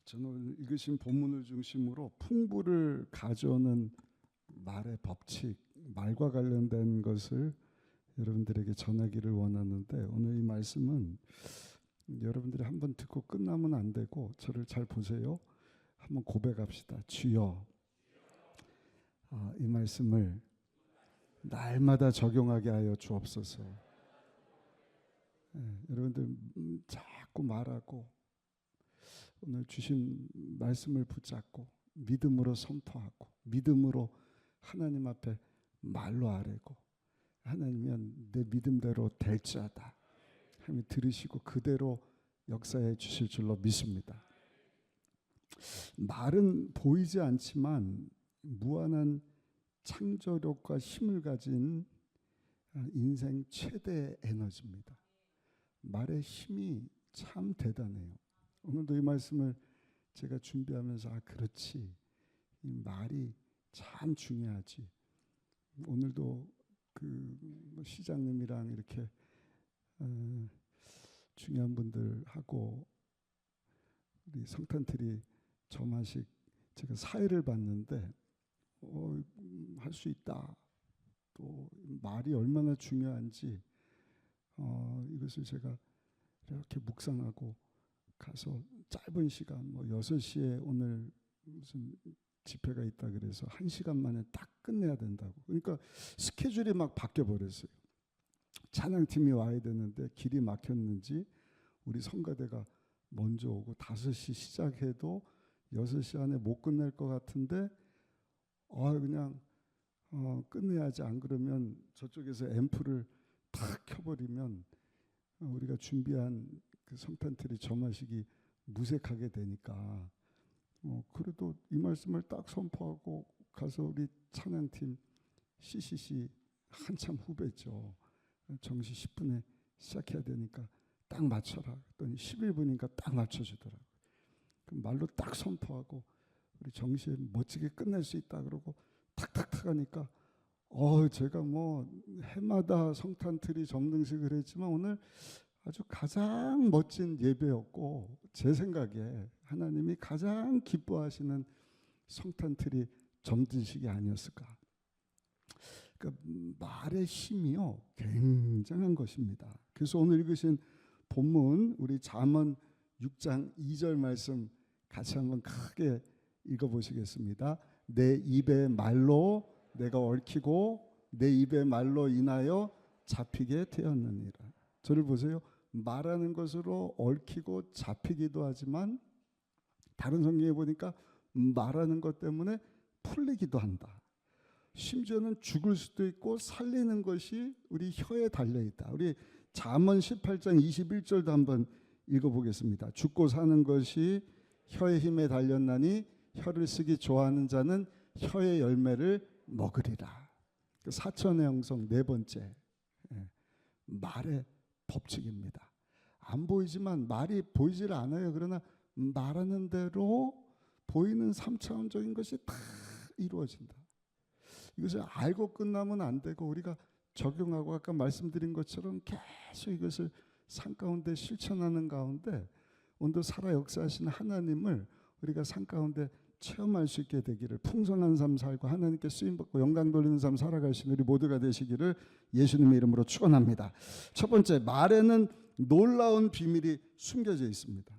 저는 오늘 읽으신 본문을 중심으로 풍부를 가져오는 말의 법칙, 말과 관련된 것을 여러분들에게 전하기를 원하는데, 오늘 이 말씀은 여러분들이 한번 듣고 끝나면 안 되고 저를 잘 보세요. 한번 고백합시다. 주여, 이 말씀을 날마다 적용하게 하여 주옵소서. 여러분들 자꾸 말하고 오늘 주신 말씀을 붙잡고 믿음으로 선포하고 믿음으로 하나님 앞에 말로 아뢰고, 하나님은 내 믿음대로 될지어다 하며 들으시고 그대로 역사해 주실 줄로 믿습니다. 말은 보이지 않지만 무한한 창조력과 힘을 가진 인생 최대 에너지입니다. 말의 힘이 참 대단해요. 오늘도 이 말씀을 제가 준비하면서 그렇지, 이 말이 참 중요하지. 오늘도 그 시장님이랑 이렇게 중요한 분들하고 우리 성탄트리 점화식 제가 사회를 봤는데 할 수 있다. 또 말이 얼마나 중요한지 이것을 제가 이렇게 묵상하고 가서 짧은 시간 6시에 오늘 무슨 집회가 있다 그래서 1시간 만에 딱 끝내야 된다고. 그러니까 스케줄이 막 바뀌어 버렸어요. 찬양팀이 와야 되는데 길이 막혔는지 우리 성가대가 먼저 오고 5시 시작해도 6시 안에 못 끝낼 것 같은데 그냥 끝내야지. 안 그러면 저쪽에서 앰프를 탁 켜버리면 우리가 준비한 그 성탄트리 점화식이 무색하게 되니까 그래도 이 말씀을 딱 선포하고 가서 우리 찬양팀 CCC 한참 후배죠. 정시 10분에 시작해야 되니까 딱 맞춰라 했더니 11분이니까 딱 맞춰주더라고요. 그럼 말로 딱 선포하고 우리 정시에 멋지게 끝낼 수 있다 그러고 탁탁탁 하니까 제가 해마다 성탄트리 점등식을 했지만 오늘 아주 가장 멋진 예배였고, 제 생각에 하나님이 가장 기뻐하시는 성탄트리 점등식이 아니었을까. 그러니까 말의 힘이요 굉장한 것입니다. 그래서 오늘 읽으신 본문 우리 잠언 6장 2절 말씀 같이 한번 크게 읽어보시겠습니다. 내 입의 말로 내가 얽히고 내 입의 말로 인하여 잡히게 되었느니라. 저를 보세요. 말하는 것으로 얽히고 잡히기도 하지만 다른 성경에 보니까 말하는 것 때문에 풀리기도 한다. 심지어는 죽을 수도 있고 살리는 것이 우리 혀에 달려있다. 우리 잠언 18장 21절도 한번 읽어보겠습니다. 죽고 사는 것이 혀의 힘에 달렸나니 혀를 쓰기 좋아하는 자는 혀의 열매를 먹으리라. 사천의 형성 네 번째, 말의 법칙입니다. 안 보이지만 말이 보이질 않아요. 그러나 말하는 대로 보이는 3차원적인 것이 다 이루어진다. 이것을 알고 끝나면 안 되고 우리가 적용하고 아까 말씀드린 것처럼 계속 이것을 삶 가운데 실천하는 가운데 오늘도 살아 역사하시는 하나님을 우리가 삶 가운데 체험할 수 있게 되기를, 풍성한 삶 살고 하나님께 쓰임받고 영광 돌리는 삶 살아가시는 우리 모두가 되시기를 예수님의 이름으로 축원합니다. 첫 번째, 말에는 놀라운 비밀이 숨겨져 있습니다.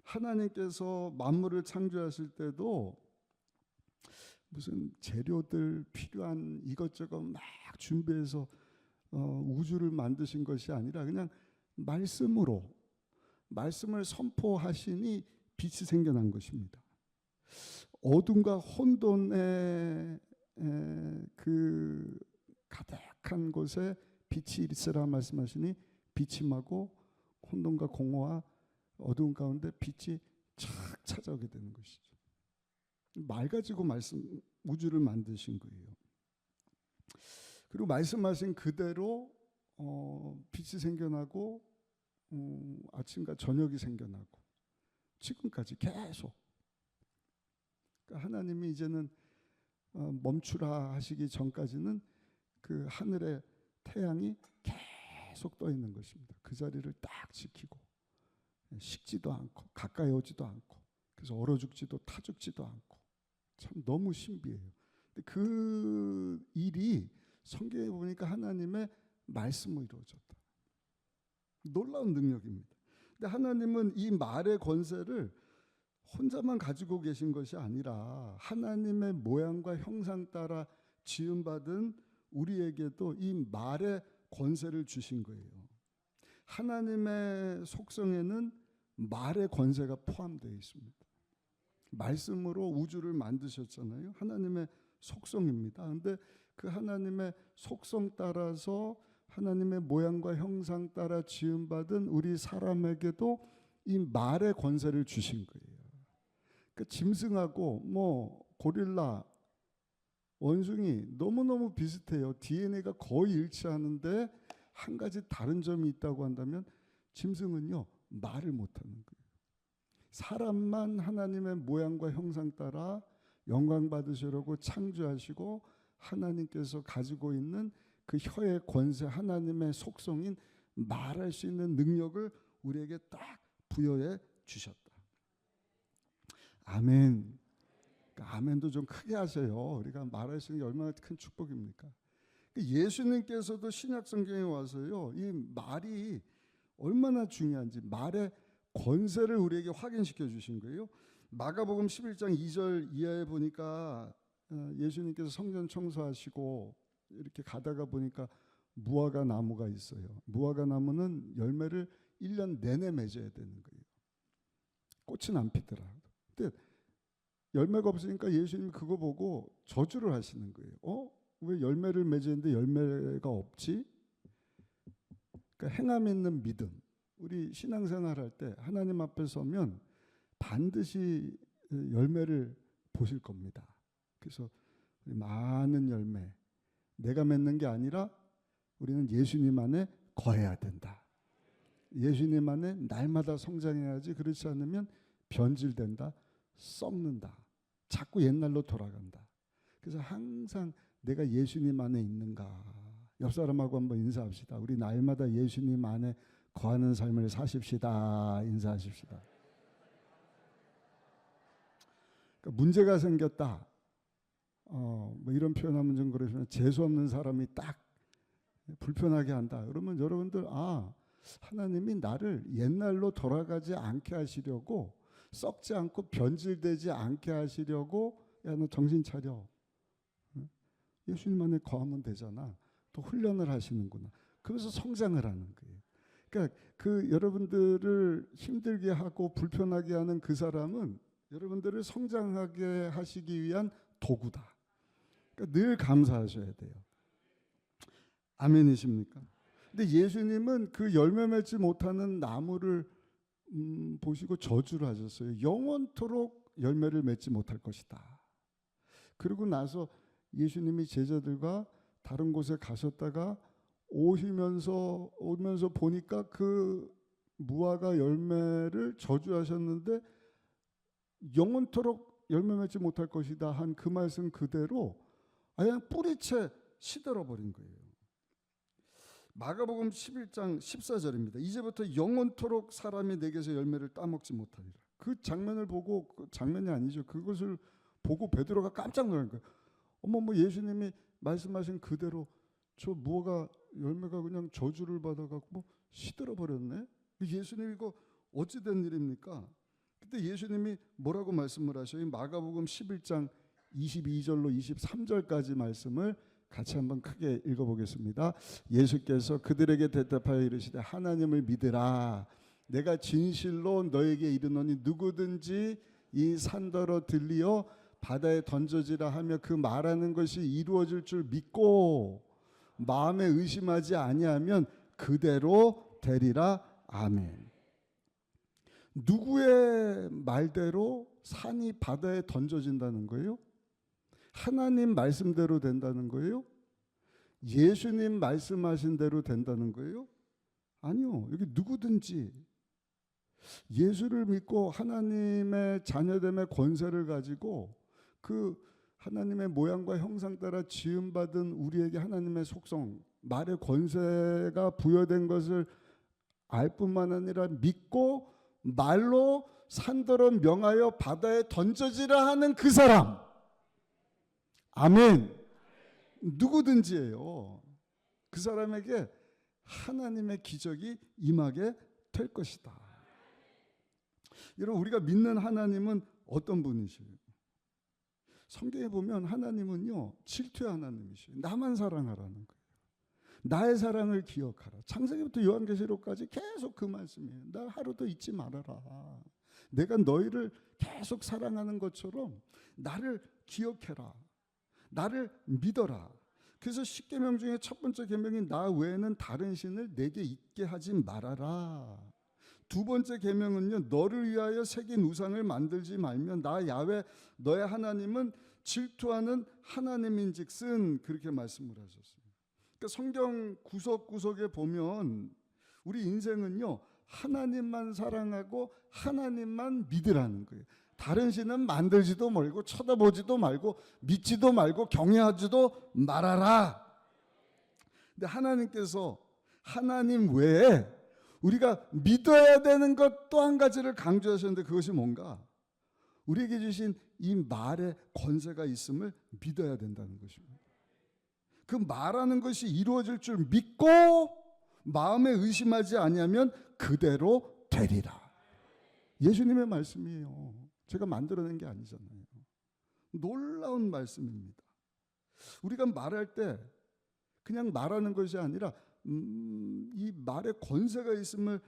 하나님께서 만물을 창조하실 때도 무슨 재료들 필요한 이것저것 막 준비해서 우주를 만드신 것이 아니라 그냥 말씀을 선포하시니 빛이 생겨난 것입니다. 어둠과 혼돈의 그 가득한 곳에 빛이 있으라 말씀하시니 빛이 임하고 혼돈과 공허와 어두운 가운데 빛이 착 찾아오게 되는 것이죠. 말 가지고 우주를 만드신 거예요. 그리고 말씀하신 그대로 빛이 생겨나고 아침과 저녁이 생겨나고 지금까지 계속. 그러니까 하나님이 이제는 멈추라 하시기 전까지는 그 하늘의 태양이 계속 떠 있는 것입니다. 그 자리를 딱 지키고 식지도 않고 가까이 오지도 않고 그래서 얼어 죽지도 타 죽지도 않고 참 너무 신비해요. 근데 그 일이 성경에 보니까 하나님의 말씀으로 이루어졌다. 놀라운 능력입니다. 근데 하나님은 이 말의 권세를 혼자만 가지고 계신 것이 아니라 하나님의 모양과 형상 따라 지음받은 우리에게도 이 말의 권세를 주신 거예요. 하나님의 속성에는 말의 권세가 포함되어 있습니다. 말씀으로 우주를 만드셨잖아요. 하나님의 속성입니다. 그런데 그 하나님의 속성 따라서 하나님의 모양과 형상 따라 지음받은 우리 사람에게도 이 말의 권세를 주신 거예요. 그 짐승하고 뭐 고릴라, 원숭이 너무너무 비슷해요. DNA가 거의 일치하는데 한 가지 다른 점이 있다고 한다면 짐승은요, 말을 못하는 거예요. 사람만 하나님의 모양과 형상 따라 영광 받으시려고 창조하시고 하나님께서 가지고 있는 그 혀의 권세, 하나님의 속성인 말할 수 있는 능력을 우리에게 딱 부여해 주셨다. 아멘. 그러니까 아멘도 좀 크게 하세요. 우리가 말할 수 있는 게 얼마나 큰 축복입니까? 예수님께서도 신약 성경에 와서요, 이 말이 얼마나 중요한지 말의 권세를 우리에게 확인시켜 주신 거예요. 마가복음 11장 2절 이하에 보니까 예수님께서 성전 청소하시고 이렇게 가다가 보니까 무화과 나무가 있어요. 무화과 나무는 열매를 1년 내내 맺어야 되는 거예요. 꽃은 안 피더라. 근데 열매가 없으니까 예수님이 그거 보고 저주를 하시는 거예요. 왜 열매를 맺었는데 열매가 없지? 그러니까 행함 있는 믿음. 우리 신앙생활 할 때 하나님 앞에 서면 반드시 열매를 보실 겁니다. 그래서 많은 열매, 내가 맺는 게 아니라 우리는 예수님 안에 거해야 된다. 예수님 안에 날마다 성장해야지. 그렇지 않으면 변질된다, 썩는다, 자꾸 옛날로 돌아간다. 그래서 항상 내가 예수님 안에 있는가. 옆 사람하고 한번 인사합시다. 우리 날마다 예수님 안에 거하는 삶을 사십시다. 인사하십시다. 그러니까 문제가 생겼다. 뭐 이런 표현하면 좀 그러시면 재수 없는 사람이 딱 불편하게 한다. 그러면 여러분들 하나님이 나를 옛날로 돌아가지 않게 하시려고, 썩지 않고 변질되지 않게 하시려고, 야, 너 정신 차려. 예수님 안에 거하면 되잖아. 또 훈련을 하시는구나. 그래서 성장을 하는 거예요. 그러니까 그 여러분들을 힘들게 하고 불편하게 하는 그 사람은 여러분들을 성장하게 하시기 위한 도구다. 그러니까 늘 감사하셔야 돼요. 아멘이십니까? 근데 예수님은 그 열매 맺지 못하는 나무를 보시고 저주를 하셨어요. 영원토록 열매를 맺지 못할 것이다. 그리고 나서 예수님이 제자들과 다른 곳에 가셨다가 오면서 보니까 그 무화과 열매를 저주하셨는데 영원토록 열매 맺지 못할 것이다 한 그 말씀 그대로 그냥 뿌리채 시들어 버린 거예요. 마가복음 11장 14절입니다. 이제부터 영원토록 사람이 내게서 열매를 따먹지 못하리라. 그 장면을 보고, 장면이 아니죠. 그것을 보고 베드로가 깜짝 놀란 거예요. 뭐 예수님이 말씀하신 그대로 저 무화과 열매가 그냥 저주를 받아갖고 시들어 버렸네. 예수님 이거 어찌 된 일입니까? 그때 예수님이 뭐라고 말씀을 하셔요? 마가복음 11장 22절로 23절까지 말씀을 같이 한번 크게 읽어보겠습니다. 예수께서 그들에게 대답하여 이르시되 하나님을 믿으라. 내가 진실로 너에게 이르노니 누구든지 이 산더러 들리어 바다에 던져지라 하며 그 말하는 것이 이루어질 줄 믿고 마음에 의심하지 아니하면 그대로 되리라. 아멘. 누구의 말대로 산이 바다에 던져진다는 거예요? 하나님 말씀대로 된다는 거예요? 예수님 말씀하신 대로 된다는 거예요? 아니요. 여기 누구든지 예수를 믿고 하나님의 자녀됨의 권세를 가지고 그 하나님의 모양과 형상 따라 지음받은 우리에게 하나님의 속성, 말의 권세가 부여된 것을 알 뿐만 아니라 믿고 말로 산더러 명하여 바다에 던져지라 하는 그 사람. 아멘. 누구든지예요. 그 사람에게 하나님의 기적이 임하게 될 것이다. 여러분, 우리가 믿는 하나님은 어떤 분이시에요? 성경에 보면 하나님은요, 질투의 하나님이시에요. 나만 사랑하라는 거예요. 나의 사랑을 기억하라. 창세기부터 요한계시록까지 계속 그 말씀이에요. 나 하루도 잊지 말아라. 내가 너희를 계속 사랑하는 것처럼 나를 기억해라. 나를 믿어라. 그래서 10계명 중에 첫 번째 계명이 나 외에는 다른 신을 내게 있게 하지 말아라. 두 번째 계명은요, 너를 위하여 새긴 우상을 만들지 말면 나 야훼 너의 하나님은 질투하는 하나님인즉슨, 그렇게 말씀을 하셨어요. 그러니까 성경 구석구석에 보면 우리 인생은요, 하나님만 사랑하고 하나님만 믿으라는 거예요. 다른 신은 만들지도 말고 쳐다보지도 말고 믿지도 말고 경외하지도 말아라. 근데 하나님께서 하나님 외에 우리가 믿어야 되는 것 또 한 가지를 강조하셨는데, 그것이 뭔가? 우리에게 주신 이 말에 권세가 있음을 믿어야 된다는 것입니다. 그 말하는 것이 이루어질 줄 믿고 마음에 의심하지 아니하면 그대로 되리라. 예수님의 말씀이에요. 제가 만들어낸 게 아니잖아요. 놀라운 말씀입니다. 우리가 말할 때 그냥 말하는 것이 아니라 이 말에 권세가 있음을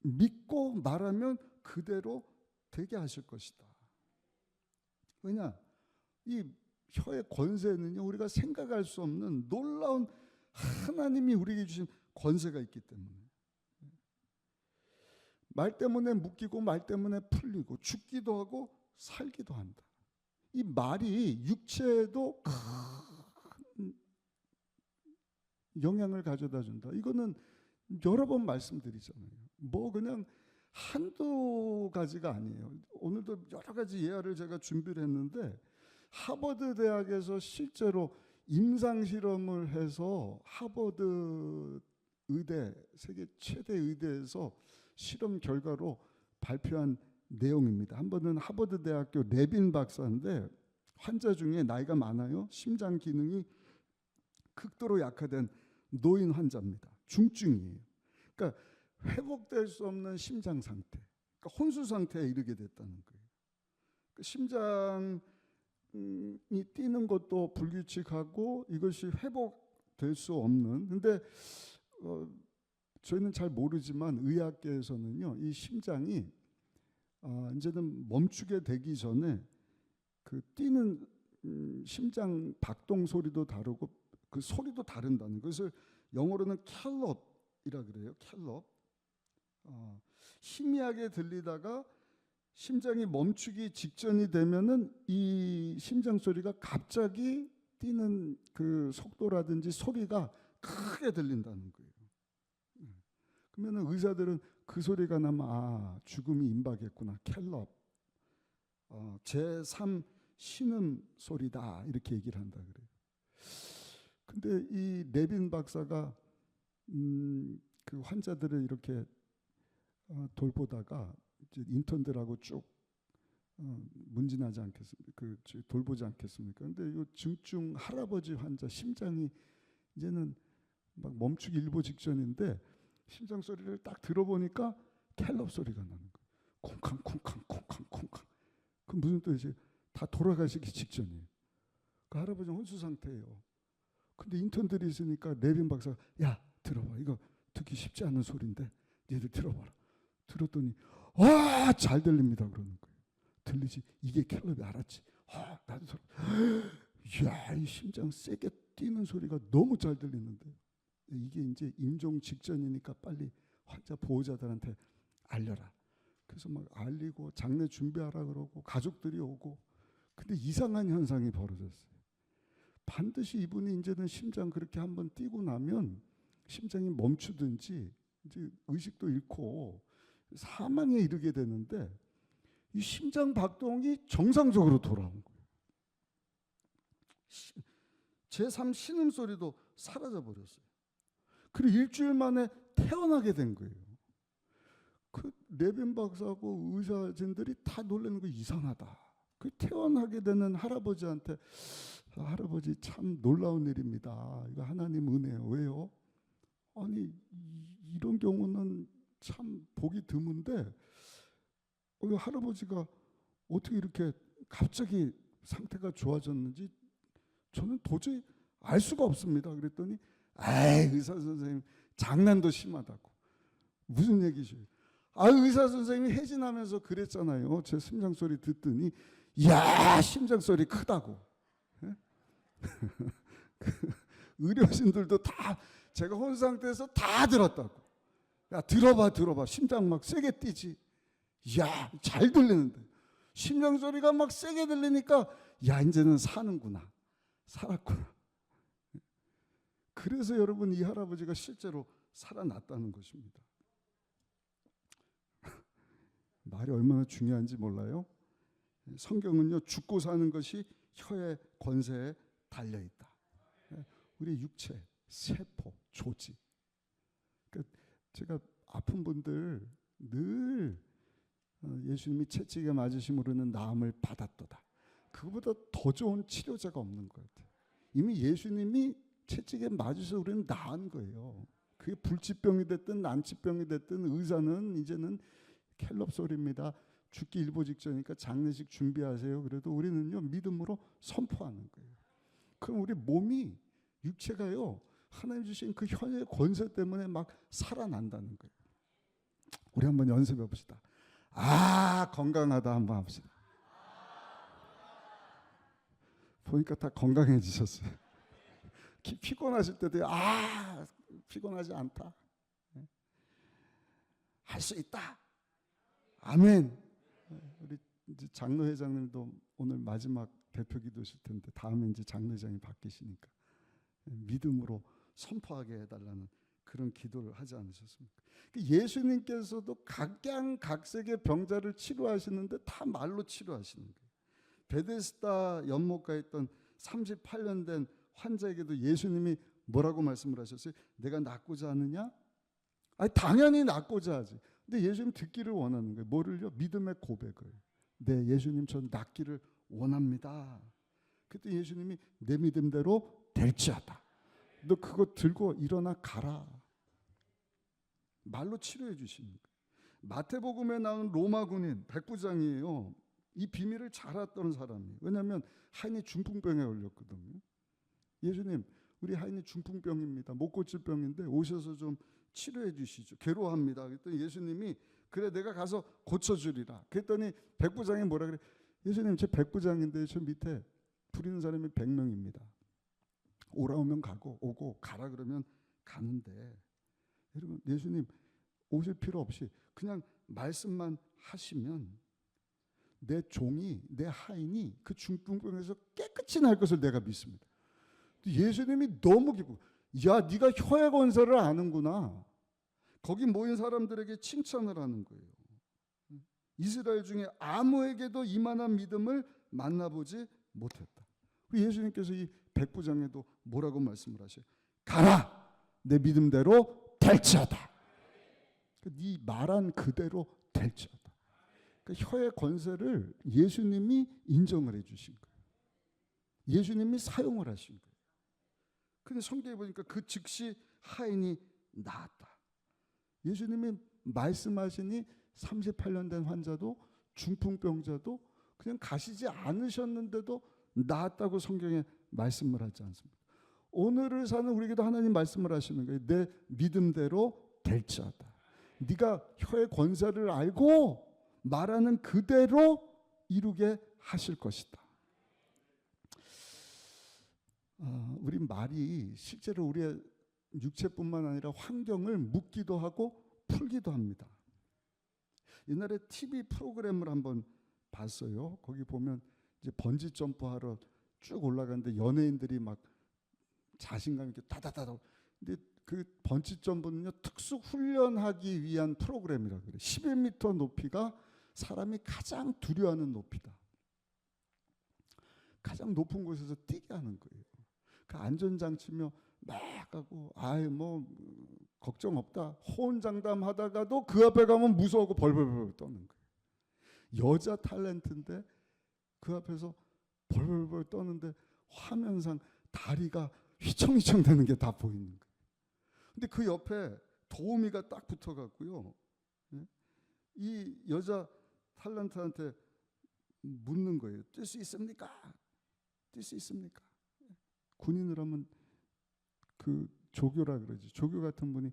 믿고 말하면 그대로 되게 하실 것이다. 왜냐? 이 혀의 권세는요, 우리가 생각할 수 없는 놀라운 하나님이 우리에게 주신 권세가 있기 때문에. 말 때문에 묶이고 말 때문에 풀리고 죽기도 하고 살기도 한다. 이 말이 육체에도 큰 영향을 가져다 준다. 이거는 여러 번 말씀드리잖아요. 뭐 그냥 한두 가지가 아니에요. 오늘도 여러 가지 예화를 제가 준비를 했는데, 하버드 대학에서 실제로 임상 실험을 해서 하버드 의대, 세계 최대 의대에서 실험 결과로 발표한 내용입니다. 한 번은 하버드 대학교 레빈 박사인데, 환자 중에 나이가 많아요. 심장 기능이 극도로 약화된 노인 환자입니다. 중증이에요. 그러니까 회복될 수 없는 심장 상태, 그러니까 혼수 상태에 이르게 됐다는 거예요. 그러니까 심장이 뛰는 것도 불규칙하고 이것이 회복될 수 없는. 근데 저희는 잘 모르지만 의학계에서는요, 이 심장이 이제는 멈추게 되기 전에 그 뛰는 심장 박동 소리도 다르고 그 소리도 다른다는 것을 영어로는 캘럽이라 그래요. 캘럽. 희미하게 들리다가 심장이 멈추기 직전이 되면은 이 심장 소리가 갑자기 뛰는 그 속도라든지 소리가 크게 들린다는 거예요. 그러면은 의사들은 그 소리가 나면 죽음이 임박했구나. 캘럽. 제3 신음 소리다, 이렇게 얘기를 한다 그래요. 근데 이 레빈 박사가 그 환자들을 이렇게 돌보다가 이제 인턴들하고 쭉 문진하지 않겠습니까? 그 돌보지 않겠습니까? 근데 이 중증 할아버지 환자 심장이 이제는 막 멈추기 일보 직전인데 심장 소리를 딱 들어보니까 캘럽 소리가 나는 거예요. 쿵쾅 쿵쾅 쿵쾅 쿵쾅. 그 무슨 뜻이에요? 다 돌아가시기 직전이에요. 그 할아버지는 혼수 상태예요. 근데 인턴들이 있으니까 레빈 박사가 야 들어봐, 이거 듣기 쉽지 않은 소리인데 얘들 들어봐라. 들었더니 잘 들립니다 그러는 거예요. 들리지? 이게 캘럽이. 알았지? 나도 들어. 이야, 이 심장 세게 뛰는 소리가 너무 잘 들리는데 이게 이제 임종 직전이니까 빨리 환자 보호자들한테 알려라. 그래서 막 알리고 장례 준비하라 그러고 가족들이 오고. 근데 이상한 현상이 벌어졌어요. 반드시 이분이 이제는 심장 그렇게 한번 뛰고 나면 심장이 멈추든지 이제 의식도 잃고 사망에 이르게 되는데, 이 심장 박동이 정상적으로 돌아온 거예요. 제3 신음 소리도 사라져 버렸어요. 그리고 일주일 만에 태어나게 된 거예요. 그 레빈 박사하고 의사진들이 다 놀라는 거 이상하다. 그 퇴원하게 되는 할아버지한테 할아버지 참 놀라운 일입니다. 이거 하나님 은혜예요. 왜요? 아니 이런 경우는 참 보기 드문데 할아버지가 어떻게 이렇게 갑자기 상태가 좋아졌는지 저는 도저히 알 수가 없습니다. 그랬더니 의사 선생님 장난도 심하다고. 무슨 얘기죠? 의사 선생님이 해진하면서 그랬잖아요. 제 심장 소리 듣더니 야 심장 소리 크다고. 의료진들도 다 제가 혼 상태에서 다 들었다고. 야 들어봐 심장 막 세게 뛰지. 야 잘 들리는데 심장 소리가 막 세게 들리니까 야 이제는 사는구나. 살았구나. 그래서 여러분 이 할아버지가 실제로 살아났다는 것입니다. 말이 얼마나 중요한지 몰라요? 성경은요 죽고 사는 것이 혀의 권세에 달려있다. 우리 육체, 세포, 조직. 그러니까 제가 아픈 분들 늘 예수님이 채찍에 맞으심으로는 나음을 받았도다. 그거보다 더 좋은 치료자가 없는 것 같아요. 이미 예수님이 채찍에 맞으셔서 우리는 나은 거예요. 그게 불치병이 됐든 난치병이 됐든 의사는 이제는 캘럽 소리입니다. 죽기 일보 직전이니까 장례식 준비하세요. 그래도 우리는요 믿음으로 선포하는 거예요. 그럼 우리 몸이 육체가요 하나님 주신 그 혀의 권세 때문에 막 살아난다는 거예요. 우리 한번 연습해 봅시다. 건강하다 한번 합시다. 보니까 다 건강해지셨어요. 피곤하실 때도 피곤하지 않다. 할 수 있다. 아멘. 우리 이제 장로 회장님도 오늘 마지막 대표 기도실 텐데 다음에 이제 장로회장이 바뀌시니까 믿음으로 선포하게 해달라는 그런 기도를 하지 않으셨습니까? 예수님께서도 각양각색의 병자를 치료하시는데 다 말로 치료하시는 거예요. 베데스다 연못가에 있던 38년 된 환자에게도 예수님이 뭐라고 말씀을 하셨어요? 내가 낫고자 하느냐? 당연히 낫고자 하지. 근데 예수님 듣기를 원하는 거예요. 뭐를요? 믿음의 고백을. 네, 예수님 전 낫기를 원합니다. 그때 예수님이 내 믿음대로 될지어다. 너 그거 들고 일어나 가라. 말로 치료해 주시는 거예요. 마태복음에 나온 로마 군인 백부장이에요. 이 비밀을 잘 알았던 사람이에요. 왜냐하면 하인이 중풍병에 걸렸거든요. 예수님, 우리 하인이 중풍병입니다. 못 고칠 병인데 오셔서 좀 치료해 주시죠. 괴로워합니다. 그랬더니 예수님이 그래 내가 가서 고쳐주리라. 그랬더니 백부장이 뭐라 그래? 예수님 제 백부장인데 저 밑에 부리는 사람이 100명입니다. 오라오면 가고 오고 가라 그러면 가는데 여러분 예수님 오실 필요 없이 그냥 말씀만 하시면 내 종이 내 하인이 그 중풍병에서 깨끗이 날 것을 내가 믿습니다. 예수님이 너무 기쁘고 야 네가 혀의 권세를 아는구나. 거기 모인 사람들에게 칭찬을 하는 거예요. 이스라엘 중에 아무에게도 이만한 믿음을 만나보지 못했다. 예수님께서 이 백부장에도 뭐라고 말씀을 하셔요? 가라! 내 믿음대로 될지어다. 네 말한 그대로 될지어다. 혀의 권세를 예수님이 인정을 해 주신 거예요. 예수님이 사용을 하신 거예요. 근데 성경에 보니까 그 즉시 하인이 나았다. 예수님이 말씀하시니 38년 된 환자도 중풍병자도 그냥 가시지 않으셨는데도 나았다고 성경에 말씀을 하지 않습니까? 오늘을 사는 우리에게도 하나님 말씀을 하시는 거예요. 내 믿음대로 될지어다. 네가 혀의 권세를 알고 말하는 그대로 이루게 하실 것이다. 우리 말이 실제로 우리의 육체뿐만 아니라 환경을 묶기도 하고 풀기도 합니다. 옛날에 TV 프로그램을 한번 봤어요. 거기 보면 이제 번지 점프하러 쭉 올라가는데 연예인들이 막 자신감 있게 다다다다. 근데 그 번지 점프는요 특수 훈련하기 위한 프로그램이라고 그래요. 11m 높이가 사람이 가장 두려워하는 높이다. 가장 높은 곳에서 뛰게 하는 거예요. 그 안전장치며 막 하고 아이 뭐 걱정 없다 호언장담하다가도 그 앞에 가면 무서워하고 벌벌벌 떠는 거예요. 여자 탤런트인데 그 앞에서 벌벌벌 떠는데 화면상 다리가 휘청휘청 되는 게 다 보이는 거예요. 근데 그 옆에 도우미가 딱 붙어갖고요, 이 여자 탤런트한테 묻는 거예요. 뛸 수 있습니까? 뛸 수 있습니까? 군인을 하면 그 조교라 그러지. 조교 같은 분이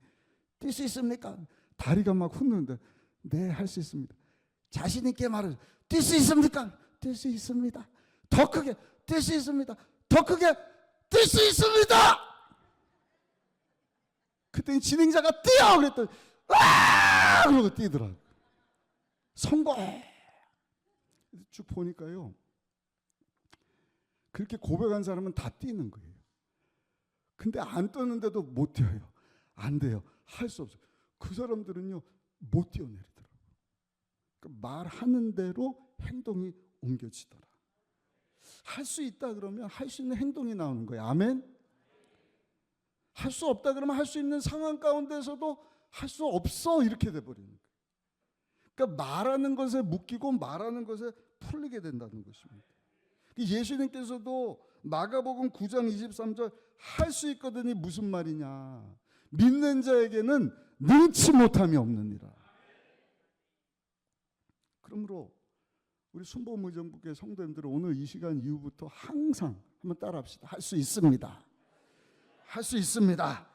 뛸 수 있습니까? 다리가 막 흔드는데 네, 할 수 있습니다. 자신 있게 말을 뛸 수 있습니까? 뛸 수 있습니다. 더 크게 뛸 수 있습니다. 더 크게 뛸 수 있습니다. 그때 진행자가 뛰어 그랬더니 아! 그러고 뛰더라고. 성공. 쭉 보니까요, 그렇게 고백한 사람은 다 뛰는 거예요. 근데 안 뛰는데도 못 뛰어요. 안 돼요. 할 수 없어요. 그 사람들은요 못 뛰어내리더라고요. 그러니까 말하는 대로 행동이 옮겨지더라. 할 수 있다 그러면 할 수 있는 행동이 나오는 거예요. 아멘. 할 수 없다 그러면 할 수 있는 상황 가운데서도 할 수 없어 이렇게 돼버리는 거예요. 그러니까 말하는 것에 묶이고 말하는 것에 풀리게 된다는 것입니다. 예수님께서도 마가복음 9장 23절 할 수 있거든이 무슨 말이냐, 믿는 자에게는 능치 못함이 없느니라. 그러므로 우리 순복음의정부교회 성도님들은 오늘 이 시간 이후부터 항상 한번 따라합시다. 할 수 있습니다. 할 수 있습니다.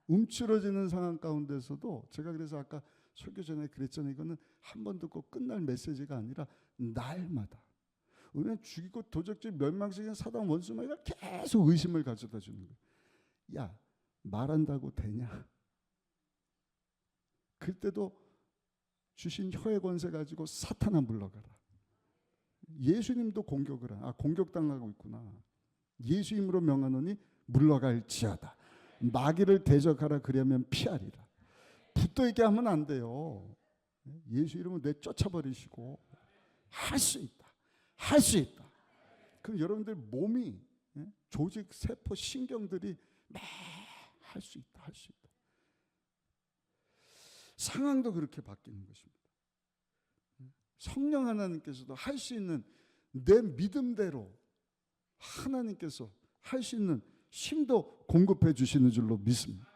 움츠러지는 상황 가운데서도 제가 그래서 아까 설교 전에 그랬잖아요. 이거는 한 번 듣고 끝날 메시지가 아니라 날마다, 우리는 죽이고 도적질 멸망시키는 사단 원수마귀가 계속 의심을 가져다 주는 거예요. 야, 말한다고 되냐? 그때도 주신 혀의 권세 가지고 사탄아 물러가라. 예수님도 공격당하고 있구나. 예수 이름으로 명하노니 물러갈지어다. 마귀를 대적하라 그러면 피하리라. 붙어있게 하면 안 돼요. 예수 이름으로 내쫓아버리시고 할 수 있다. 할 수 있다. 그럼 여러분들 몸이, 조직, 세포, 신경들이 할 수 있다. 할 수 있다. 상황도 그렇게 바뀌는 것입니다. 성령 하나님께서도 할 수 있는 내 믿음대로 하나님께서 할 수 있는 힘도 공급해 주시는 줄로 믿습니다.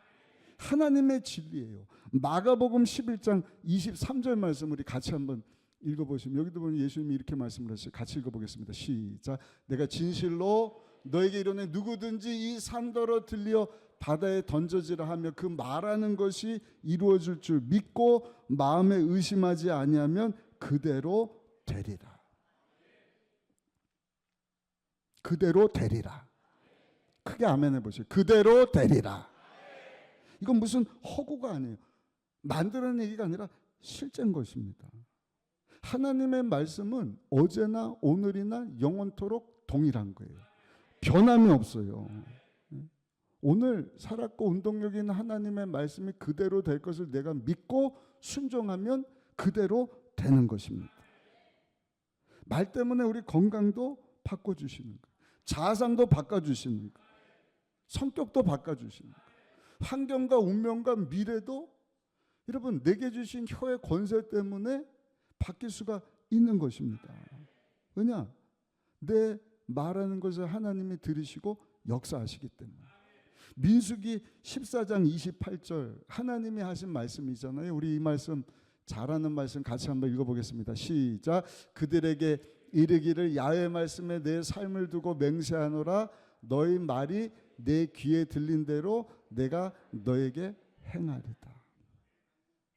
하나님의 진리예요. 마가복음 11장 23절 말씀 우리 같이 한번 읽어보시면, 여기도 보면 예수님이 이렇게 말씀을 하셨어요. 같이 읽어보겠습니다. 시작. 내가 진실로 너에게 이르노니 누구든지 이 산더러 들려 바다에 던져지라 하며 그 말하는 것이 이루어질 줄 믿고 마음에 의심하지 아니하면 그대로 되리라. 그대로 되리라. 크게 아멘 해보세요. 그대로 되리라. 이건 무슨 허구가 아니에요. 만드는 얘기가 아니라 실제인 것입니다. 하나님의 말씀은 어제나 오늘이나 영원토록 동일한 거예요. 변함이 없어요. 오늘 살았고 운동력 있는 하나님의 말씀이 그대로 될 것을 내가 믿고 순종하면 그대로 되는 것입니다. 말 때문에 우리 건강도 바꿔주시는 거예요. 자상도 바꿔주시는 거예요. 성격도 바꿔주시는 거예요. 환경과 운명과 미래도 여러분 내게 주신 혀의 권세 때문에 바뀔 수가 있는 것입니다. 왜냐? 내 말하는 것을 하나님이 들으시고 역사하시기 때문에. 민수기 14장 28절 하나님이 하신 말씀이잖아요. 우리 이 말씀 잘하는 말씀 같이 한번 읽어보겠습니다. 시작. 그들에게 이르기를 야훼 말씀에 내 삶을 두고 맹세하노라. 너희 말이 내 귀에 들린 대로 내가 너에게 행하리다.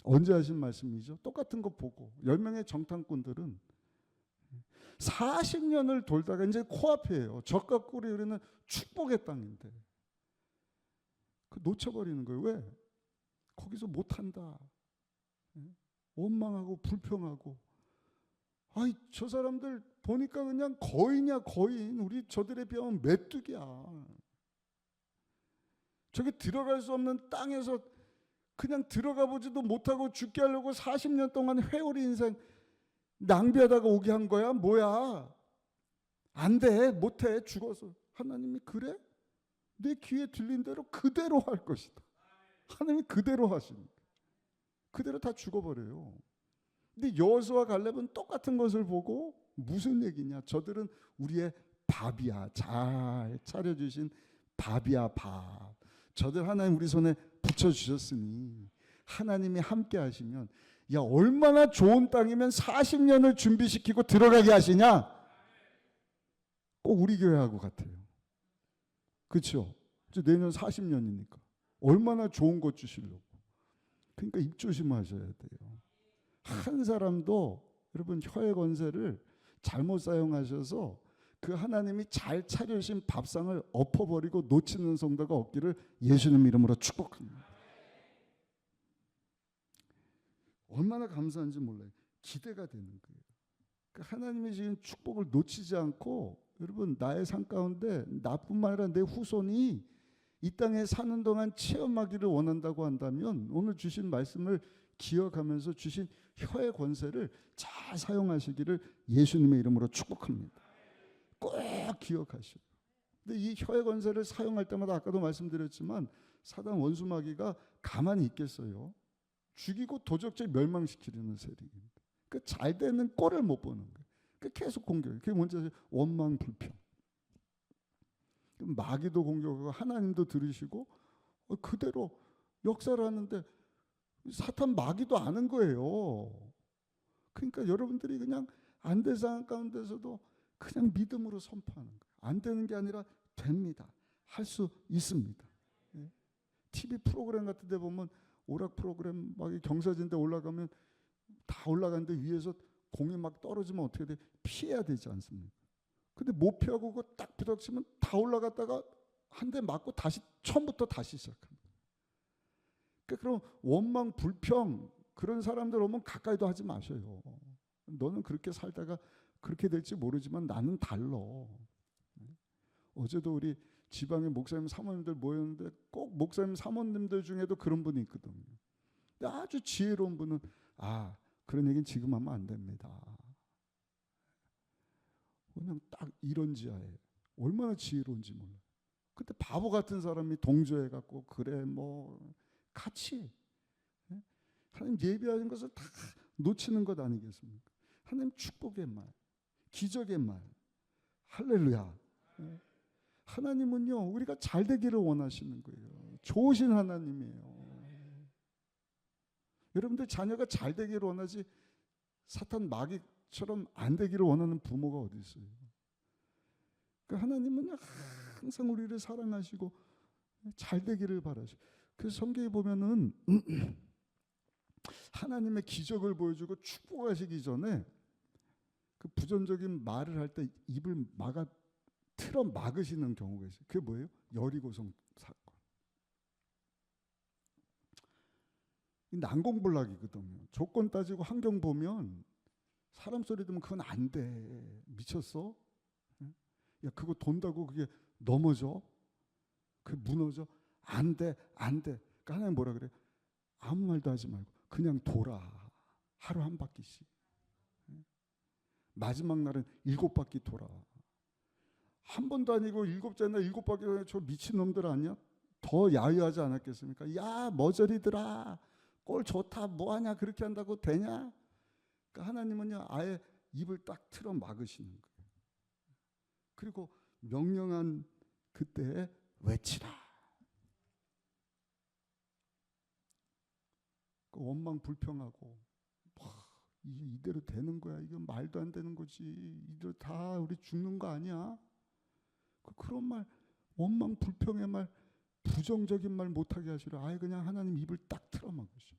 언제 하신 말씀이죠? 똑같은 거 보고 10명의 정탐꾼들은 40년을 돌다가 이제 코앞이에요. 적과 꿀이 흐르는 축복의 땅인데 그 놓쳐버리는 거예요. 왜? 거기서 못한다. 원망하고 불평하고. 아이 저 사람들 보니까 그냥 거인이야 거인. 우리 저들에 비하면 메뚜기야. 저기 들어갈 수 없는 땅에서 그냥 들어가 보지도 못하고 죽게 하려고 40년 동안 회오리 인생 낭비하다가 오게 한 거야? 뭐야? 안 돼. 못해. 죽어서. 하나님이 그래? 내 귀에 들린 대로 그대로 할 것이다. 하나님이 그대로 하십니다. 그대로 다 죽어버려요. 근데 여호수아 갈렙은 똑같은 것을 보고 무슨 얘기냐? 저들은 우리의 밥이야. 잘 차려주신 밥이야, 밥. 저들 하나님 우리 손에 붙여주셨으니 하나님이 함께 하시면, 야, 얼마나 좋은 땅이면 40년을 준비시키고 들어가게 하시냐? 꼭 우리 교회하고 같아요. 그렇죠? 내년 40년이니까 얼마나 좋은 것 주시려고. 그러니까 입 조심하셔야 돼요. 한 사람도 여러분 혀의 권세를 잘못 사용하셔서 그 하나님이 잘 차려주신 밥상을 엎어버리고 놓치는 성도가 없기를 예수님 이름으로 축복합니다. 얼마나 감사한지 몰라요. 기대가 되는 거예요. 그러니까 하나님이 지금 축복을 놓치지 않고 여러분 나의 삶 가운데 나뿐만 아니라 내 후손이 이 땅에 사는 동안 체험하기를 원한다고 한다면 오늘 주신 말씀을 기억하면서 주신 혀의 권세를 잘 사용하시기를 예수님의 이름으로 축복합니다. 꼭 기억하시고. 근데 이 혀의 권세를 사용할 때마다 아까도 말씀드렸지만 사단 원수마귀가 가만히 있겠어요. 죽이고 도적질 멸망시키려는 세력입니다. 그 잘 되는 꼴을 못 보는 거예요. 그 계속 공격해요. 그게 뭔지 원망 불평. 마귀도 공격하고 하나님도 들으시고 그대로 역사를 하는데 사탄 마귀도 아는 거예요. 그러니까 여러분들이 그냥 안 된 상황 가운데서도 그냥 믿음으로 선포하는 거예요. 안 되는 게 아니라 됩니다. 할 수 있습니다. TV 프로그램 같은 데 보면 오락 프로그램 막 경사진 데 올라가면 다 올라가는데 위에서 공이 막 떨어지면 어떻게 돼? 피해야 되지 않습니까? 근데 못 피하고 그거 딱 부닥치면 다 올라갔다가 한 대 맞고 다시 처음부터 다시 시작합니다. 그러니까 그럼 원망 불평 그런 사람들 오면 가까이도 하지 마셔요. 너는 그렇게 살다가 그렇게 될지 모르지만 나는 달라. 어제도 우리 지방의 목사님 사모님들 모였는데 꼭 목사님 사모님들 중에도 그런 분이 있거든요. 근데 아주 지혜로운 분은 그런 얘기는 지금 하면 안 됩니다. 그냥 딱 이런 지하에 얼마나 지혜로운지 몰라요. 그때 바보 같은 사람이 동조해갖고 그래 뭐 같이 하나님 예비하신 것을 다 놓치는 것 아니겠습니까? 하나님 축복의 말, 기적의 말, 할렐루야. 하나님은요 우리가 잘 되기를 원하시는 거예요. 좋으신 하나님이에요. 여러분들 자녀가 잘 되기를 원하지 사탄 마귀처럼 안 되기를 원하는 부모가 어디 있어요? 그러니까 하나님은 항상 우리를 사랑하시고 잘 되기를 바라시고. 그래서 성경에 보면은 하나님의 기적을 보여주고 축복하시기 전에 그 부정적인 말을 할 때 입을 틀어 막으시는 경우가 있어요. 그게 뭐예요? 여리고성 사건. 난공불락이거든요. 조건 따지고 환경 보면 사람 소리 들으면 그건 안 돼. 미쳤어? 야 그거 돈다고 그게 넘어져? 그게 무너져? 안 돼, 안 돼. 그러니까 하나님 뭐라 그래? 아무 말도 하지 말고 그냥 돌아. 하루 한 바퀴씩. 마지막 날은 7바퀴 돌아. 한 번도 아니고 7자나 7바퀴. 저 미친놈들 아니야? 더 야유하지 않았겠습니까? 야 머저리들아 꼴 좋다 뭐하냐 그렇게 한다고 되냐? 그러니까 하나님은요 아예 입을 딱 틀어 막으시는 거예요. 그리고 명령한 그때에 외치라. 원망 불평하고 이게 이대로 되는 거야. 이건 말도 안 되는 거지. 이대로 다 우리 죽는 거 아니야? 그런 말, 원망 불평의 말, 부정적인 말 못하게 하시라. 아예 그냥 하나님 입을 딱 틀어막으시오.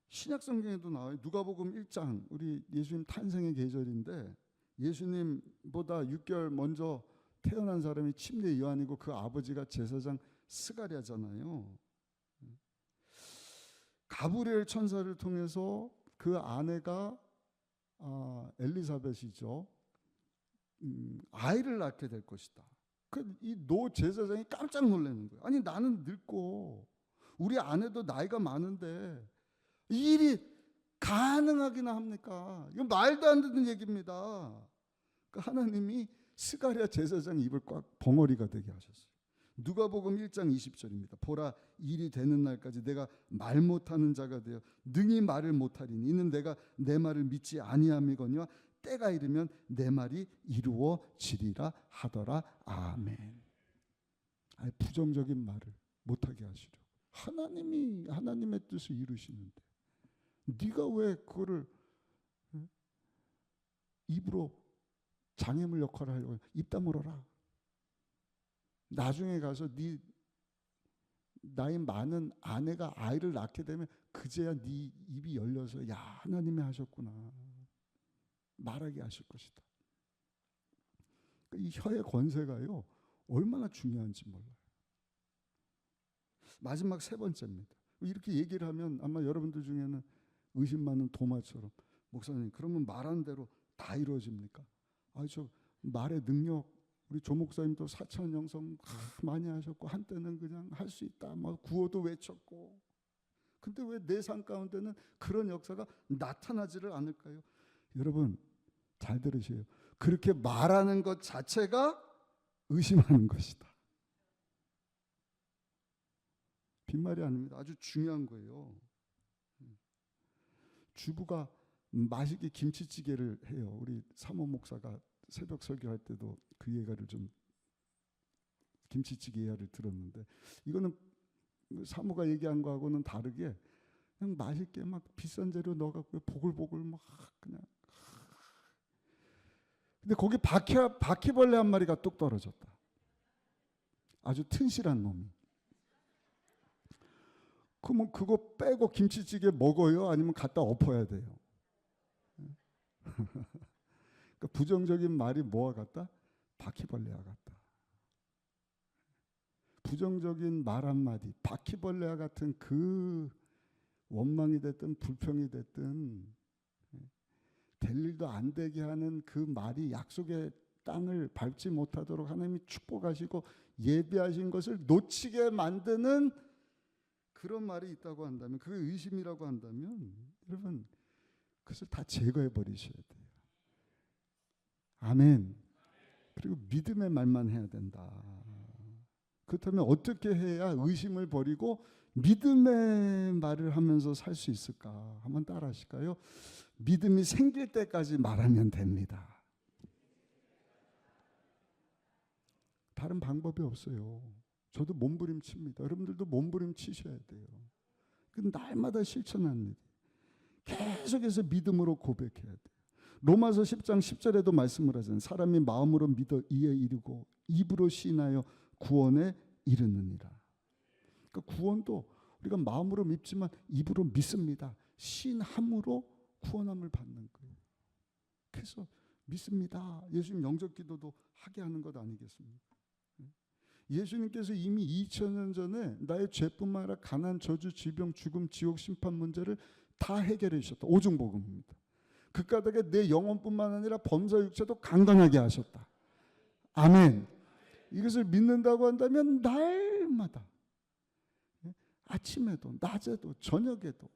신약 성경에도 나와요. 누가복음 1장 우리 예수님 탄생의 계절인데 예수님보다 6개월 먼저 태어난 사람이 침례 요한이고 그 아버지가 제사장 스가랴잖아요. 가브리엘 천사를 통해서 그 아내가 엘리사벳이죠. 아이를 낳게 될 것이다. 이 노 제사장이 깜짝 놀라는 거예요. 아니 나는 늙고 우리 아내도 나이가 많은데 이 일이 가능하기나 합니까? 이건 말도 안 되는 얘기입니다. 그러니까 하나님이 스가랴 제사장 입을 꽉 벙어리가 되게 하셨어요. 누가복음 1장 20절입니다. 보라, 일이 되는 날까지 내가 말 못하는 자가 되어 능히 말을 못하리니 이는 내가 내 말을 믿지 아니함이거니와 때가 이르면 내 말이 이루어지리라 하더라. 아멘. 아니, 부정적인 말을 못하게 하시려고. 하나님이 하나님의 뜻을 이루시는데 네가 왜 그거를 입으로 장애물 역할을 하려고. 입 다물어라. 나중에 가서 네 나이 많은 아내가 아이를 낳게 되면 그제야 네 입이 열려서 야, 하나님이 하셨구나 말하게 하실 것이다. 이 혀의 권세가요 얼마나 중요한지 몰라요. 마지막 세 번째입니다. 이렇게 얘기를 하면 아마 여러분들 중에는 의심 많은 도마처럼, 목사님 그러면 말한 대로 다 이루어집니까? 저 말의 능력, 우리 조 목사님도 4천 영성 많이 하셨고 한때는 그냥 할 수 있다 막 구호도 외쳤고, 근데 왜 내 삶 가운데는 그런 역사가 나타나지를 않을까요? 여러분 잘 들으세요. 그렇게 말하는 것 자체가 의심하는 것이다. 빈말이 아닙니다. 아주 중요한 거예요. 주부가 맛있게 김치찌개를 해요. 우리 사모 목사가 새벽 설교할 때도 그 예가를 좀 김치찌개 예화를 들었는데, 이거는 사모가 얘기한 거하고는 다르게 그냥 맛있게 막 비싼 재료 넣어갖고 보글보글 막 그냥. 근데 거기 바퀴벌레 한 마리가 뚝 떨어졌다. 아주 튼실한 놈이. 그러면 그거 빼고 김치찌개 먹어요? 아니면 갖다 엎어야 돼요? 그러니까 부정적인 말이 뭐와 같다? 바퀴벌레와 같다. 부정적인 말 한마디, 바퀴벌레와 같은 그 원망이 됐든 불평이 됐든 될 일도 안 되게 하는 그 말이 약속의 땅을 밟지 못하도록 하나님이 축복하시고 예비하신 것을 놓치게 만드는 그런 말이 있다고 한다면, 그게 의심이라고 한다면 여러분 그것을 다 제거해 버리셔야 돼요. 아멘. 그리고 믿음의 말만 해야 된다. 그렇다면 어떻게 해야 의심을 버리고 믿음의 말을 하면서 살 수 있을까? 한번 따라 하실까요? 믿음이 생길 때까지 말하면 됩니다. 다른 방법이 없어요. 저도 몸부림칩니다. 여러분들도 몸부림치셔야 돼요. 그 날마다 실천하는 일. 계속해서 믿음으로 고백해야 돼요. 로마서 10장 10절에도 말씀을 하잖아요. 사람이 마음으로 믿어 이에 이르고 입으로 시인하여 구원에 이르느니라. 그러니까 구원도 우리가 마음으로 믿지만 입으로 믿습니다. 시인함으로 구원함을 받는 거예요. 그래서 믿습니다. 예수님 영접 기도도 하게 하는 것 아니겠습니까? 예수님께서 이미 2000년 전에 나의 죄뿐만 아니라 가난, 저주, 질병, 죽음, 지옥, 심판 문제를 다 해결해 주셨다. 오중복음입니다. 그 까닭에 내 영혼뿐만 아니라 범사 육체도 강건하게 하셨다. 아멘. 이것을 믿는다고 한다면 날마다, 아침에도 낮에도 저녁에도,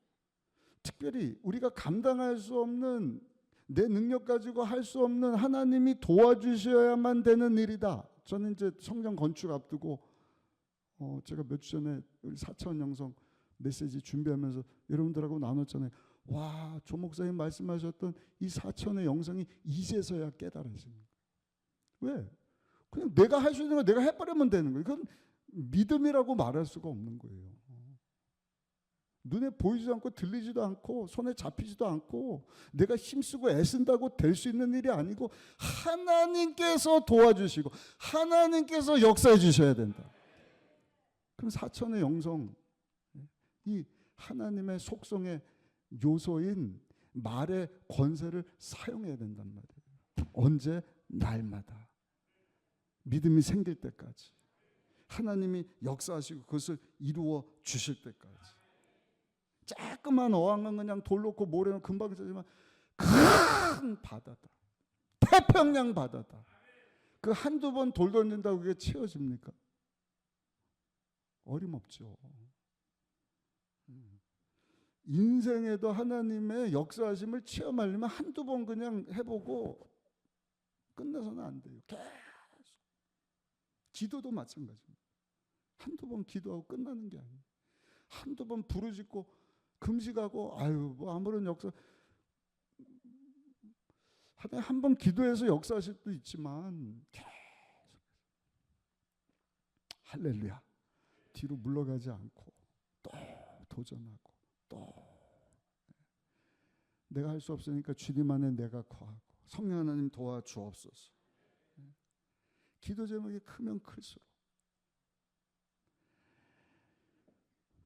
특별히 우리가 감당할 수 없는, 내 능력 가지고 할 수 없는 하나님이 도와주셔야만 되는 일이다. 저는 이제 성전 건축 앞두고 제가 몇 주 전에 우리 4천 영성 메시지 준비하면서 여러분들하고 나눴잖아요. 와, 조 목사님 말씀하셨던 이 4천의 영성이 이제서야 깨달아집니다. 왜? 그냥 내가 할 수 있는 거 내가 해버리면 되는 거예요. 그건 믿음이라고 말할 수가 없는 거예요. 눈에 보이지도 않고 들리지도 않고 손에 잡히지도 않고 내가 힘쓰고 애쓴다고 될 수 있는 일이 아니고 하나님께서 도와주시고 하나님께서 역사해 주셔야 된다. 그럼 4천의 영성, 이 하나님의 속성의 요소인 말의 권세를 사용해야 된단 말이에요. 언제? 날마다. 믿음이 생길 때까지. 하나님이 역사하시고 그것을 이루어 주실 때까지. 조그만 어항은 그냥 돌 놓고 모래는 금방 쓰지만 큰 바다다. 태평양 바다다. 그 한두 번 돌 던진다고 그게 채워집니까? 어림없죠. 인생에도 하나님의 역사하심을 체험하려면 한두 번 그냥 해보고 끝내서는 안 돼요. 계속. 기도도 마찬가지입니다. 한두 번 기도하고 끝나는 게 아니에요. 한두 번 부르짖고 금식하고 아유 뭐 아무런 역사 한 번 기도해서 역사하실 수도 있지만 계속 할렐루야. 뒤로 물러가지 않고 또 도전하고 또 내가 할 수 없으니까 주님 안에 내가 거하고 성령 하나님 도와주옵소서. 기도 제목이 크면 클수록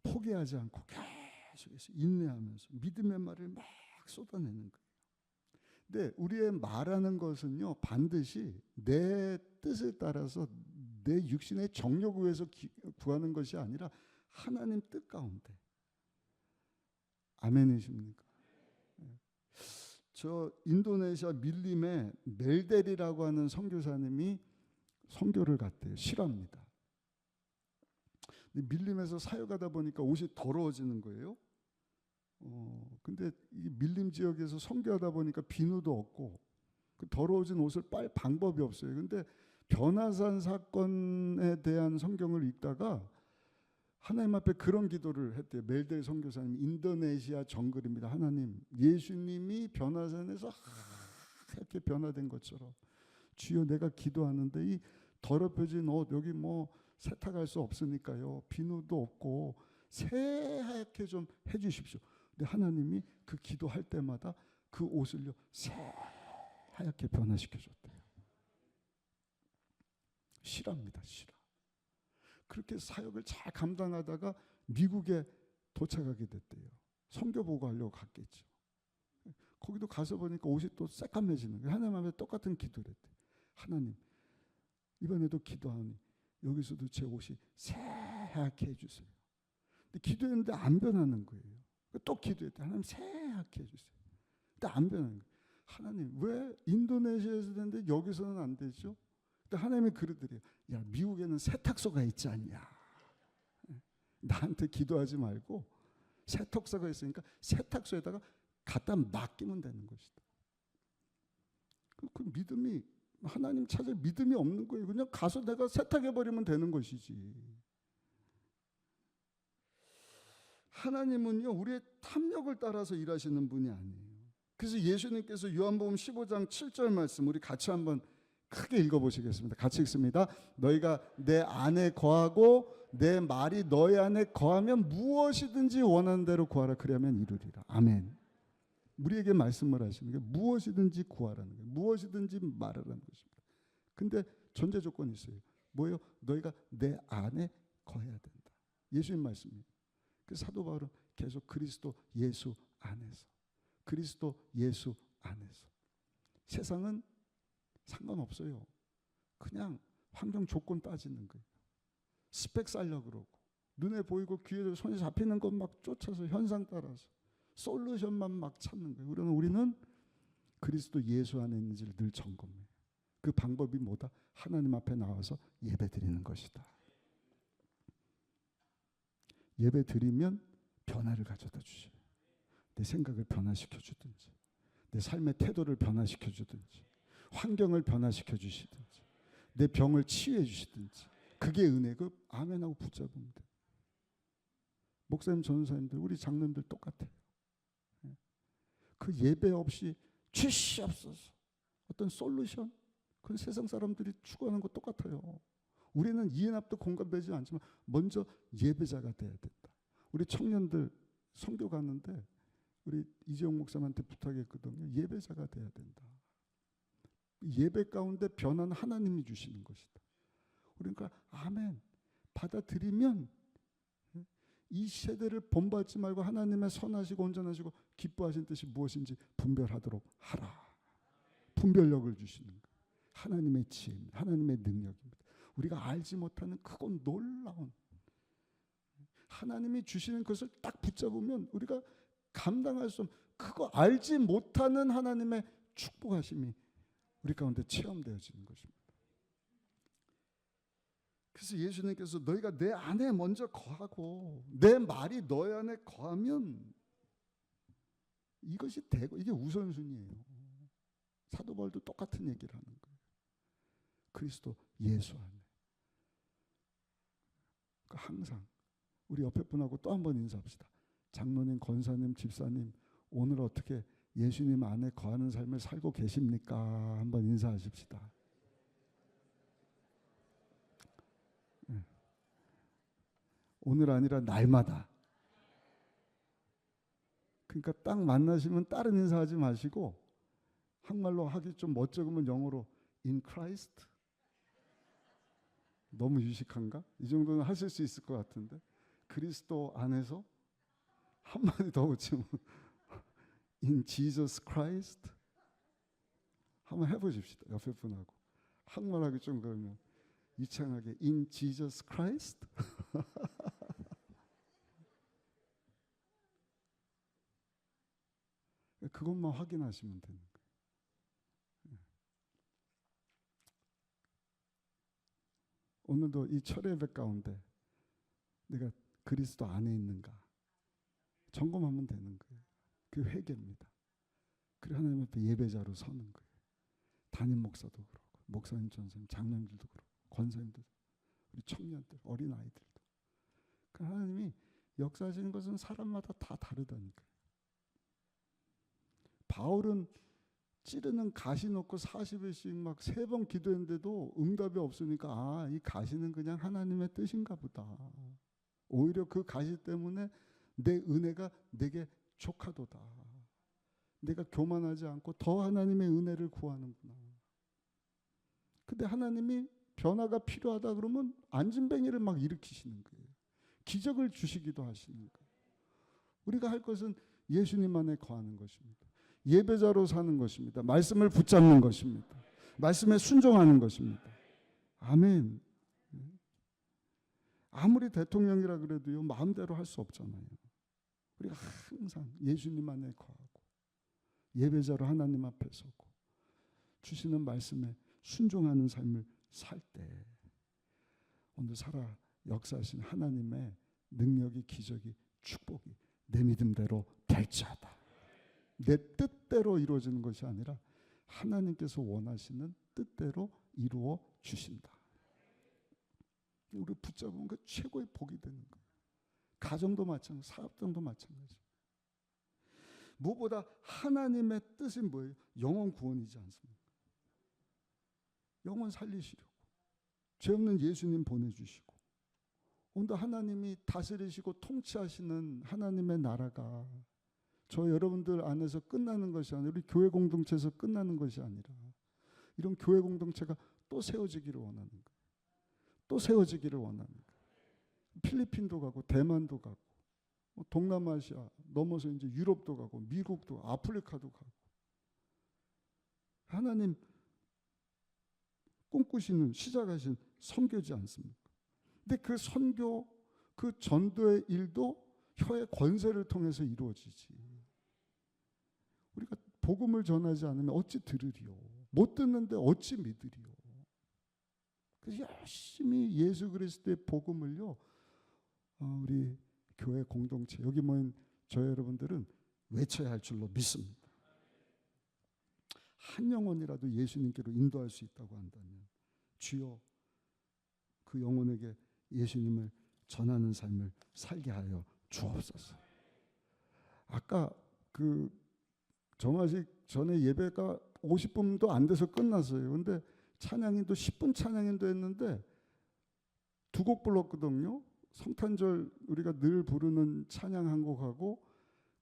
포기하지 않고 계속해서 인내하면서 믿음의 말을 막 쏟아내는 거예요. 근데 우리의 말하는 것은요 반드시 내 뜻에 따라서 내 육신의 정욕을 위해서 구하는 것이 아니라 하나님 뜻 가운데. 아멘이십니까? 저 인도네시아 밀림에 멜델이라고 하는 선교사님이 선교를 갔대요. 실화입니다. 밀림에서 사역하다 보니까 옷이 더러워지는 거예요. 근데 이 밀림 지역에서 선교하다 보니까 비누도 없고 그 더러워진 옷을 빨 방법이 없어요. 근데 변화산 사건에 대한 성경을 읽다가 하나님 앞에 그런 기도를 했대요. 멜델 선교사님, 인도네시아 정글입니다. 하나님, 예수님이 변화산에서 하얗게 변화된 것처럼 주여 내가 기도하는데 이 더럽혀진 옷 여기 뭐 세탁할 수 없으니까요. 비누도 없고 새하얗게 좀 해주십시오. 근데 하나님이 그 기도할 때마다 그 옷을요 새하얗게 변화시켜줬대요. 실화입니다. 실화. 그렇게 사역을 잘 감당하다가 미국에 도착하게 됐대요. 선교 보고하려고 갔겠죠. 거기도 가서 보니까 옷이 또 새까매지는 거예요. 하나님 앞에 똑같은 기도를 했대요. 하나님 이번에도 기도하니 여기서도 제 옷이 새하얗게 해주세요. 근데 기도했는데 안 변하는 거예요. 또 기도했대. 하나님 새하얗게 해주세요. 근데 안 변하는 거예요. 하나님 왜 인도네시아에서 되는데 여기서는 안 되죠? 근데 하나님이 그러더래요. 야 미국에는 세탁소가 있지 않냐. 나한테 기도하지 말고 세탁소가 있으니까 세탁소에다가 갖다 맡기면 되는 것이다. 그 믿음이 하나님 찾을 믿음이 없는 거예요. 그냥 가서 내가 세탁해버리면 되는 것이지. 하나님은요 우리의 탐욕을 따라서 일하시는 분이 아니에요. 그래서 예수님께서 요한복음 15장 7절 말씀 우리 같이 한번 크게 읽어보시겠습니다. 같이 읽습니다. 너희가 내 안에 거하고 내 말이 너희 안에 거하면 무엇이든지 원하는 대로 구하라. 그러면 이루리라. 아멘. 우리에게 말씀을 하시는 게 무엇이든지 구하라는 거예요. 무엇이든지 말하라는 것입니다. 근데 전제 조건이 있어요. 뭐예요? 너희가 내 안에 거해야 된다. 예수님 말씀입니다. 그 사도 바울은 계속 그리스도 예수 안에서 그리스도 예수 안에서 세상은 상관없어요. 그냥 환경 조건 따지는 거예요. 스펙 쌓으려고 그러고 눈에 보이고 귀에 손에 잡히는 것 막 쫓아서 현상 따라서 솔루션만 막 찾는 거예요. 그러면 우리는 그리스도 예수 안에 있는지를 늘 점검해요. 그 방법이 뭐다? 하나님 앞에 나와서 예배 드리는 것이다. 예배 드리면 변화를 가져다 주셔요. 내 생각을 변화시켜 주든지 내 삶의 태도를 변화시켜 주든지 환경을 변화시켜 주시든지 내 병을 치유해 주시든지 그게 은혜고 아멘하고 붙잡으면 돼. 목사님 전사님들 우리 장로님들 똑같아요. 그 예배 없이 주시옵소서 어떤 솔루션 그건 세상 사람들이 추구하는 거 똑같아요. 우리는 이해납도 공감되지 않지만 먼저 예배자가 돼야 된다. 우리 청년들 선교 가는데 우리 이재용 목사님한테 부탁했거든요. 예배자가 돼야 된다. 예배 가운데 변화는 하나님이 주시는 것이다. 그러니까 아멘 받아들이면 이 세대를 본받지 말고 하나님의 선하시고 온전하시고 기뻐하신 뜻이 무엇인지 분별하도록 하라. 분별력을 주시는 거예요. 하나님의 지혜입니다. 하나님의 능력입니다. 우리가 알지 못하는 크고 놀라운 하나님이 주시는 것을 딱 붙잡으면 우리가 감당할 수 없는 그거 알지 못하는 하나님의 축복하심이 우리 가운데 체험되어지는 것입니다. 그래서 예수님께서 너희가 내 안에 먼저 거하고 내 말이 너희 안에 거하면 이것이 되고 이게 우선순위예요. 사도 바울도 똑같은 얘기를 하는 거예요. 그리스도 예수 안에. 그러니까 항상 우리 옆에 분하고 또 한 번 인사합시다. 장로님, 권사님, 집사님, 오늘 어떻게 예수님 안에 거하는 삶을 살고 계십니까? 한번 인사하십시다. 네. 오늘 아니라 날마다. 그러니까 딱 만나시면 다른 인사하지 마시고 한말로 하기 좀 멋쩍으면 영어로 in Christ. 너무 유식한가? 이 정도는 하실 수 있을 것 같은데 그리스도 안에서 한마디 더 붙이면 in Jesus Christ. 한번 해보십시다. 옆에 분하고 한말하기 좀 그러면 유창하게 in Jesus Christ. 그것만 확인하시면 되는 거예요. 오늘도 이 철의 예배 가운데 내가 그리스도 안에 있는가 점검하면 되는 거예요. 그 회개입니다. 그리고 하나님 앞에 예배자로 서는 거예요. 담임 목사도 그렇고 목사님, 전사님, 장로님들도 그렇고 권사님도, 우리 청년들, 어린 아이들도. 그러니까 하나님이 역사하시는 것은 사람마다 다 다르다니까요. 바울은 찌르는 가시 놓고 40일씩 막 3번 기도했는데도 응답이 없으니까 아, 이 가시는 그냥 하나님의 뜻인가 보다. 오히려 그 가시 때문에 내 은혜가 내게 족하도다. 내가 교만하지 않고 더 하나님의 은혜를 구하는구나. 근데 하나님이 변화가 필요하다 그러면 안진뱅이를 막 일으키시는 거예요. 기적을 주시기도 하시는 거예요. 우리가 할 것은 예수님 안에 거하는 것입니다. 예배자로 사는 것입니다. 말씀을 붙잡는 것입니다. 말씀에 순종하는 것입니다. 아멘. 아무리 대통령이라 그래도요 마음대로 할 수 없잖아요. 우리가 항상 예수님 안에 거하고 예배자로 하나님 앞에 서고 주시는 말씀에 순종하는 삶을 살 때 오늘 살아 역사하신 하나님의 능력이, 기적이, 축복이 내 믿음대로 될지어다. 내 뜻대로 이루어지는 것이 아니라 하나님께서 원하시는 뜻대로 이루어 주신다. 우리 붙잡으면 그 최고의 복이 되는 거예요. 가정도 마찬가지, 사업장도 마찬가지. 무엇보다 하나님의 뜻이 뭐예요? 영혼 구원이지 않습니까? 영혼 살리시려고 죄 없는 예수님 보내주시고 오늘 하나님이 다스리시고 통치하시는 하나님의 나라가 저 여러분들 안에서 끝나는 것이 아니라 우리 교회 공동체에서 끝나는 것이 아니라 이런 교회 공동체가 또 세워지기를 원하는 거예요. 또 세워지기를 원하는 거예요. 필리핀도 가고 대만도 가고 동남아시아 넘어서 이제 유럽도 가고 미국도 아프리카도 가고 하나님 꿈꾸시는 시작하신 선교지 않습니까? 근데 그 선교 그 전도의 일도 혀의 권세를 통해서 이루어지지. 우리가 복음을 전하지 않으면 어찌 들으리요? 못 듣는데 어찌 믿으리요? 그래서 열심히 예수 그리스도의 복음을요 우리 교회 공동체 여기 모인 저 여러분들은 외쳐야 할 줄로 믿습니다. 한 영혼이라도 예수님께로 인도할 수 있다고 한다면 주여 그 영혼에게 예수님을 전하는 삶을 살게 하여 주옵소서. 아까 그 정화식 전에 예배가 50분도 안 돼서 끝났어요. 근데 찬양인도 10분 찬양인도 했는데 2곡 불렀거든요. 성탄절 우리가 늘 부르는 찬양 한 곡하고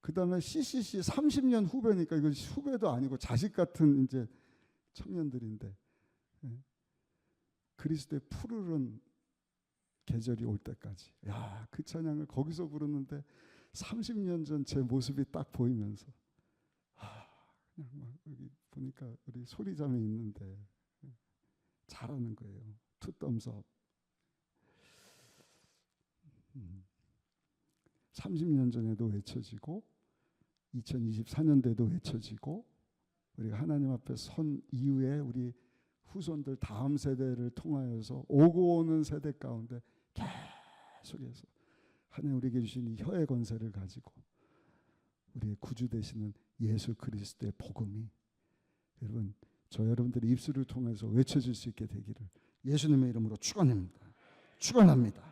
그 다음에 CCC 30년 후배니까 이거 후배도 아니고 자식 같은 이제 청년들인데 그리스도의 푸르른 계절이 올 때까지 야, 그 찬양을 거기서 부르는데 30년 전 제 모습이 딱 보이면서 그냥 막 여기 보니까 우리 소리잠이 있는데 잘하는 거예요. 투 thumbs up. 30년 전에도 외쳐지고 2024년도에도 외쳐지고 우리가 하나님 앞에 선 이후에 우리 후손들 다음 세대를 통하여서 오고 오는 세대 가운데 계속해서 하나님 우리에게 주신 이 혀의 권세를 가지고 우리의 구주 되시는 예수 그리스도의 복음이 여러분 저 여러분들의 입술을 통해서 외쳐질 수 있게 되기를 예수님의 이름으로 축원합니다. 축원합니다.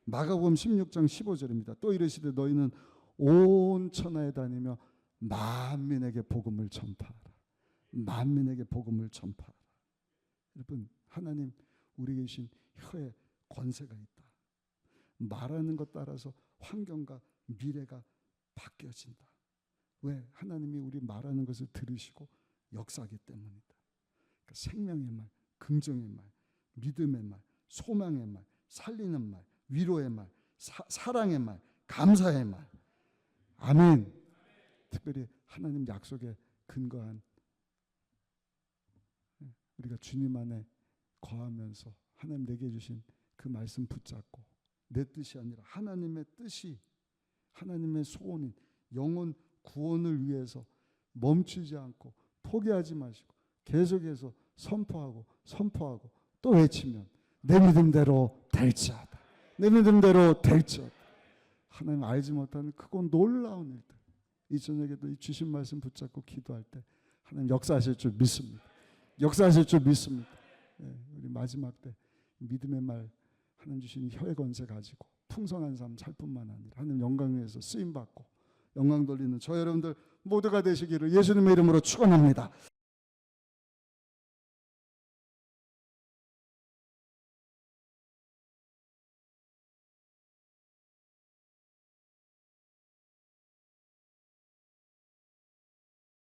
마가복음 16장 15절입니다. 또 이르시되 너희는 온 천하에 다니며 만민에게 복음을 전파하라. 만민에게 복음을 전파하라. 여러분, 하나님 우리 계신 혀에 권세가 있다. 말하는 것 따라서 환경과 미래가 바뀌어진다. 왜? 하나님이 우리 말하는 것을 들으시고 역사하기 때문이다. 그러니까 생명의 말, 긍정의 말, 믿음의 말, 소망의 말, 살리는 말, 위로의 말, 사랑의 말, 감사의 말. 아멘. 특별히 하나님 약속에 근거한 우리가 주님 안에 거하면서 하나님 내게 주신 그 말씀 붙잡고 내 뜻이 아니라 하나님의 뜻이, 하나님의 소원인 영혼 구원을 위해서 멈추지 않고 포기하지 마시고 계속해서 선포하고 또 외치면 내 믿음대로 될지어다. 내 믿음대로 될지어다. 하나님 알지 못하는 크고 놀라운 일들, 이 저녁에도 이 주신 말씀 붙잡고 기도할 때 하나님 역사하실 줄 믿습니다. 역사하실 줄 믿습니다. 우리 마지막 때 믿음의 말, 하나님 주신 혀의 권세 가지고 풍성한 삶 살 뿐만 아니라 하나님 영광 위에서 쓰임 받고 영광 돌리는 저 여러분들 모두가 되시기를 예수님의 이름으로 축원합니다.